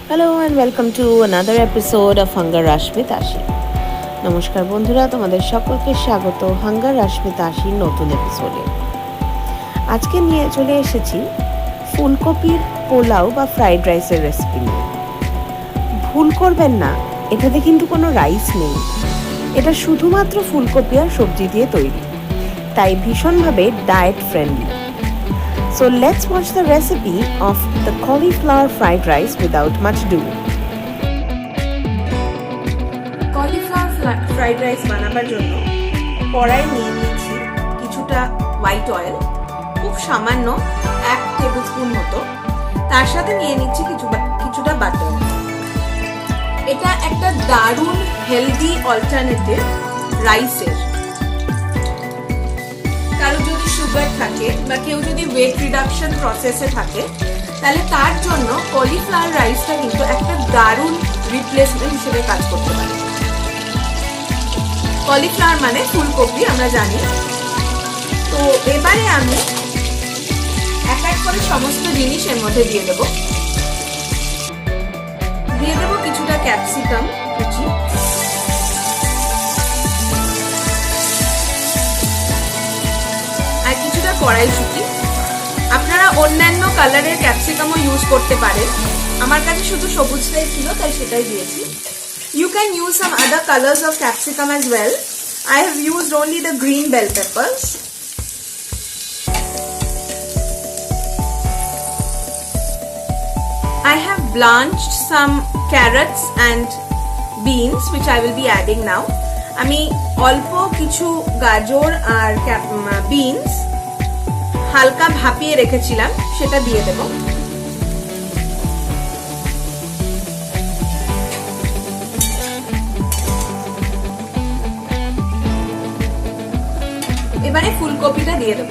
Hello and welcome to another episode of Hunger Rush with Ashi. নমস্কার বন্ধুরা, তোমাদের সকলকে স্বাগত হাঙ্গার রাশ with আশির নতুন এপিসোডে। আজকে নিয়ে চলে এসেছি ফুলকপির পোলাও বা ফ্রাইড রাইসের রেসিপি নিয়ে। ভুল করবেন না, এটাতে কিন্তু কোনো রাইস নেই, এটা শুধুমাত্র ফুলকপি আর সবজি দিয়ে তৈরি, তাই ভীষণভাবে diet friendly. So let's watch the recipe of the cauliflower fried rice without much ado. Cauliflower fried rice বানাবার জন্য কড়াই নিয়ে নিয়েছি কিছুটা হোয়াইট অয়েল, খুব সামান্য 1 টেবিলস্পুন মতো। তার সাথে নিয়ে নিচ্ছি কিছুটা বাটার। এটা একটা দারুণ হেলদি অল্টারনেটিভ রাইসের। কারো যদি সুগার থাকে বা কেউ যদি ওয়েট রিডাকশন প্রসেসে থাকে, তাহলে তার জন্য কলিফ্লাওয়ার রাইসটা কিন্তু একটা দারুণ রিপ্লেসমেন্ট হিসেবে কাজ করতে পারে। কলিফ্লাওয়ার মানে ফুলকপি, আমরা জানি। তো এবারে আমি এক এক করে সমস্ত জিনিস এর মধ্যে দিয়ে দেবো কিছুটা ক্যাপসিকাম কুচি, আর কিছুটা কড়াইশুঁটি। আপনারা অন্যান্য কালারের ক্যাপসিকামও ইউজ করতে পারেন, আমার কাছে শুধু সবুজটাই ছিল তাই সেটাই দিয়েছি। You can use some other colors of capsicum as well. I have used only the green bell peppers. I have blanched some carrots and beans which I will be adding now. আমি অল্প কিছু গাজর আর beans হালকা ভাপিয়ে রেখেছিলাম, সেটা দিয়ে দেব। এবারে ফুলকপিটা দিয়ে দেব।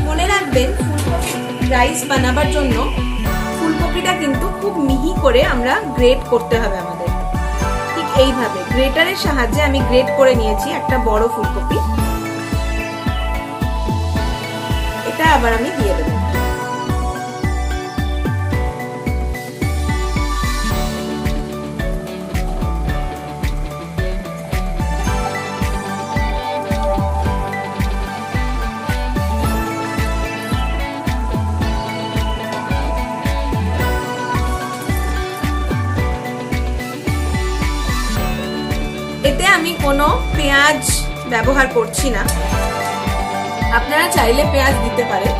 মনে রাখবেন, ফুলকপি রাইস বানাবার জন্য ফুলকপিটা কিন্তু খুব মিহি করে আমরা গ্রেট করতে হবে আমাদের। ঠিক এইভাবে গ্রেটারের সাহায্যে আমি গ্রেট করে নিয়েছি একটা বড় ফুলকপি। এটা আবার আমি দিয়ে দেব। এতে আমি কোনো পেঁয়াজ ব্যবহার করছি না, আপনারা চাইলে পেঁয়াজ দিতে পারেন,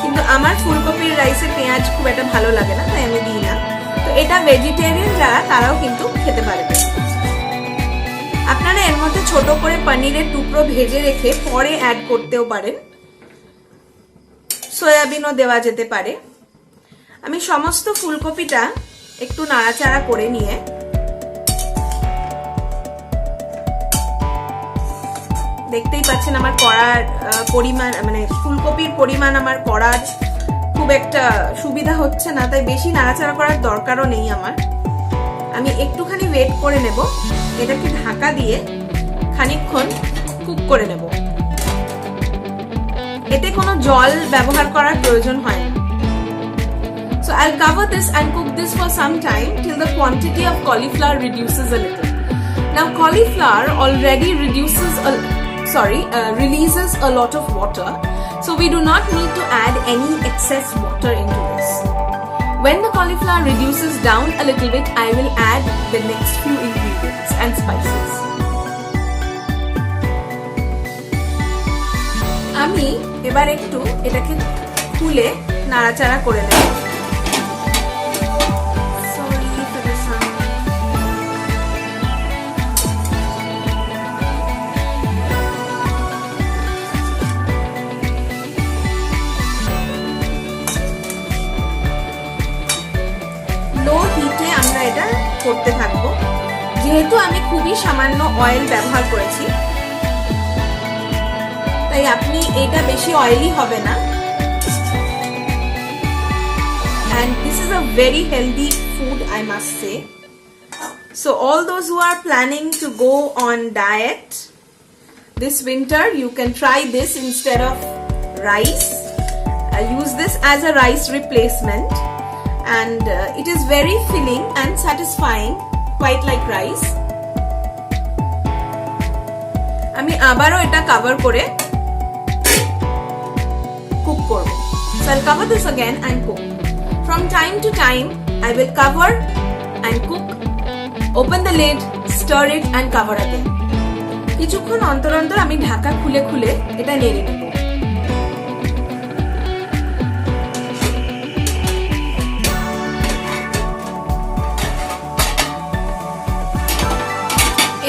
কিন্তু আমার ফুলকপির রাইসে পেঁয়াজ খুব একটা ভালো লাগে না, তাই আমি দিই না। তো এটা ভেজিটেরিয়ান যারা, তারাও কিন্তু খেতে পারবে। আপনারা এর মধ্যে ছোট করে পনিরের টুকরো ভেজে রেখে পরে অ্যাড করতেও পারেন, সয়াবিনও দেওয়া যেতে পারে। আমি সমস্ত ফুলকপিটা একটু নাড়াচাড়া করে নিয়ে দেখতেই পাচ্ছেন আমার কড়ার পরিমাণ, মানে ফুলকপির পরিমাণ আমার কড়ার খুব একটা সুবিধা হচ্ছে না, তাই বেশি নাড়াচাড়া করার দরকারও নেই আমার। আমি একটুখানি ওয়েট করে নেব, এটাকে ঢাকা দিয়ে খানিকক্ষণ কুক করে নেব। এতে কোনো জল ব্যবহার করার প্রয়োজন হয় না। So I'll cover this and cook this for some time till the quantity of cauliflower reduces a little. Now cauliflower already releases a lot of water, so we do not need to add any excess water into this. When the cauliflower reduces down a little bit, I will add the next few ingredients and spices. আমি এবার একটু এটাকে খুলে নাড়াচাড়া করে নেব। লো হিটে আমরা এটা করতে থাকবো। যেহেতু আমি খুবই সামান্য অয়েল ব্যবহার করেছি, তাই আপনি এটা বেশি অয়েলি হবে না। And this is a very healthy food, I must say. So all those who are planning to go on diet this winter, you can try this instead of rice. Use this as a rice replacement. and it is very filling and satisfying, quite like rice. আমি আবারও এটা cover করে cook করব. So I'll cover this again and cook. From time to time I will cover and cook, open the lid, stir it and cover again. কিছুক্ষণ অন্তর অন্তর আমি ঢাকা খুলে খুলে এটা নেড়ে নেব.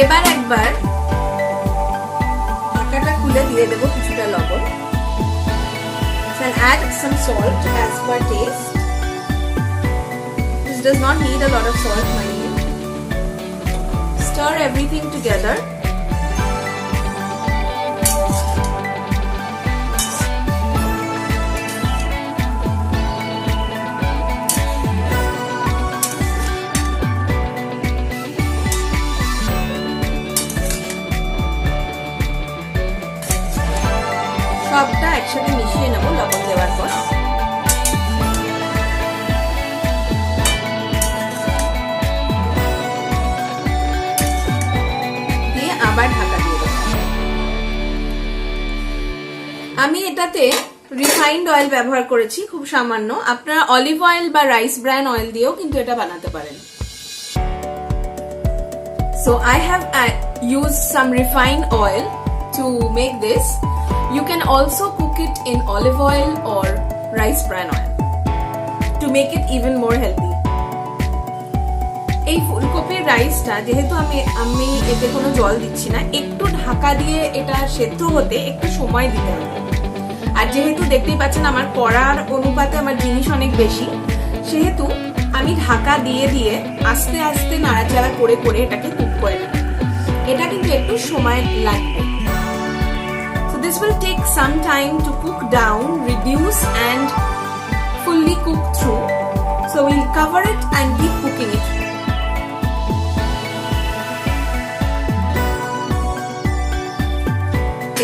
এবার একবার ঢাকাটা খুলে দিয়ে দেব কিছুটা লবণ. And add some salt as per taste. This does not need a lot of salt, mind you. Stir everything together. সবটা একসাথে মিশিয়ে নেব লবণ দেওয়ার পর. দিয়ে আবার ঢাকা দিয়ে দেব. আমি এটাতে রিফাইন্ড অয়েল ব্যবহার করেছি, খুব সামান্য. আপনারা অলিভ অয়েল বা রাইস ব্র্যান অয়েল দিয়েও কিন্তু এটা বানাতে পারেন. So I have used some refined oil to make this. You can also cook it in olive oil or rice bran oil to make it even more healthy. এই ফুলকপির রাইসটা যেহেতু আমি এতে কোনো জল দিচ্ছি না, একটু ঢাকা দিয়ে এটা সেদ্ধ হতে একটু সময় দিতে হবে. আর যেহেতু দেখতেই পাচ্ছেন আমার কড়ার অনুপাতে আমার জিনিস অনেক বেশি, সেহেতু আমি ঢাকা দিয়ে দিয়ে আস্তে আস্তে নাড়াচাড়া করে করে এটাকে কুক করে নেব. এটা কিন্তু একটু সময় লাগবে. This will take some time to cook down, reduce and fully cook through. So we'll cover it and keep cooking it.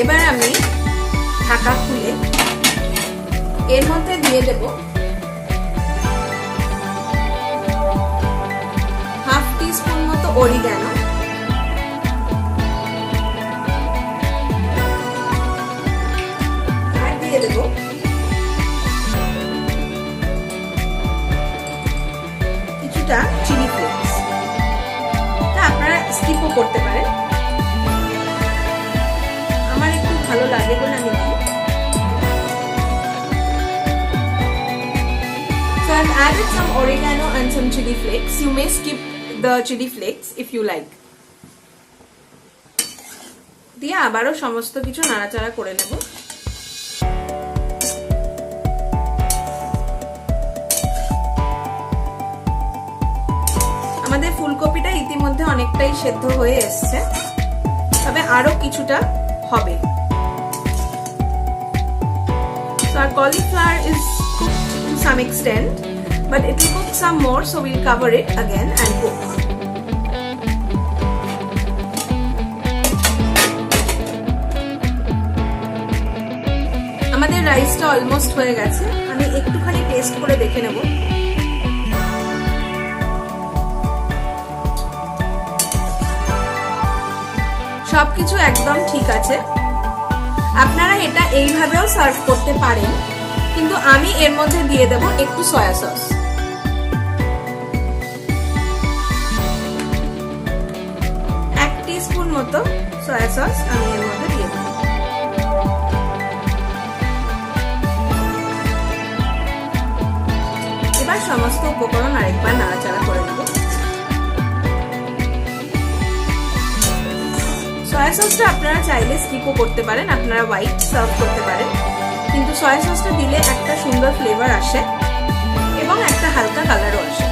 এবার আমি ঢাকা খুলে এর মধ্যে দিয়ে দেব হাফ টিস্পুন মতো অরিগানো, দিয়ে দেব কিছুটা চিলি ফ্লেক্স. তা আপনারা স্কিপও করতে পারেন, আমার একটু ভালো লাগে বলে আমি দিই. So I've added some oregano and some chili flakes. You may skip the chili flakes if you like. দিয়ে আবারও সমস্ত কিছু নাড়াচাড়া করে নেব. আমাদের ফুলকপিটা ইতিমধ্যে অনেকটাই সেদ্ধ হয়ে এসছে, তবে আরো কিছুটা হবে. So our cauliflower is cooked to some extent, but it will cook some more, so we'll cover it again and cook. আমাদের রাইসটা অলমোস্ট হয়ে গেছে. আমি একটুখানি টেস্ট করে দেখে নেব. সবকিছু একদম ঠিক আছে. আপনারা এটা এইভাবেও সার্ভ করতে পারেন, কিন্তু আমি এর মধ্যে দিয়ে দেব একটু সয়া সস. এক টিস্পুন মতো সয়া সস আমি এর মধ্যে দিয়ে দেব. এবার সমস্ত উপকরণ আরেকবার নাড়াচাড়া করে নেব. সয়া সসটা আপনারা চাইলে স্কিপও করতে পারেন, আপনারা হোয়াইট সার্ভ করতে পারেন, কিন্তু সয়া সসটা দিলে একটা সুন্দর ফ্লেভার আসে এবং একটা হালকা কালারও আসে.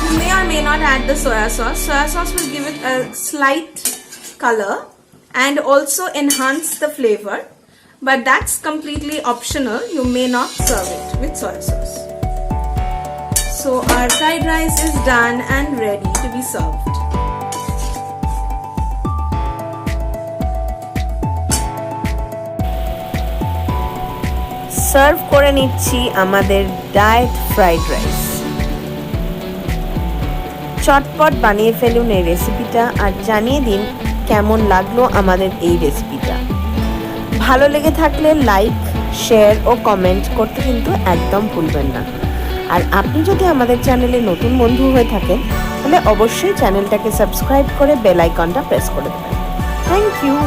You may or may not add the soya sauce. Soya sauce will give it a slight color and also enhance the flavor, but that's completely optional. You may not serve it with soya sauce. So our fried rice is done and ready to be served. Serve করে নিচ্ছি আমাদের diet fried rice. চটপট বানিয়ে ফেলুন এই রেসিপিটা আর জানিয়ে দিন কেমন লাগলো আমাদের এই রেসিপিটা। ভালো লেগে থাকলে লাইক, শেয়ার ও কমেন্ট করতে কিন্তু একদম ভুলবেন না। আর আপনি যদি আমাদের চ্যানেলে নতুন বন্ধু হয়ে থাকেন তাহলে অবশ্যই চ্যানেলটাকে সাবস্ক্রাইব করে বেল আইকনটা প্রেস করে দেবেন। Thank you.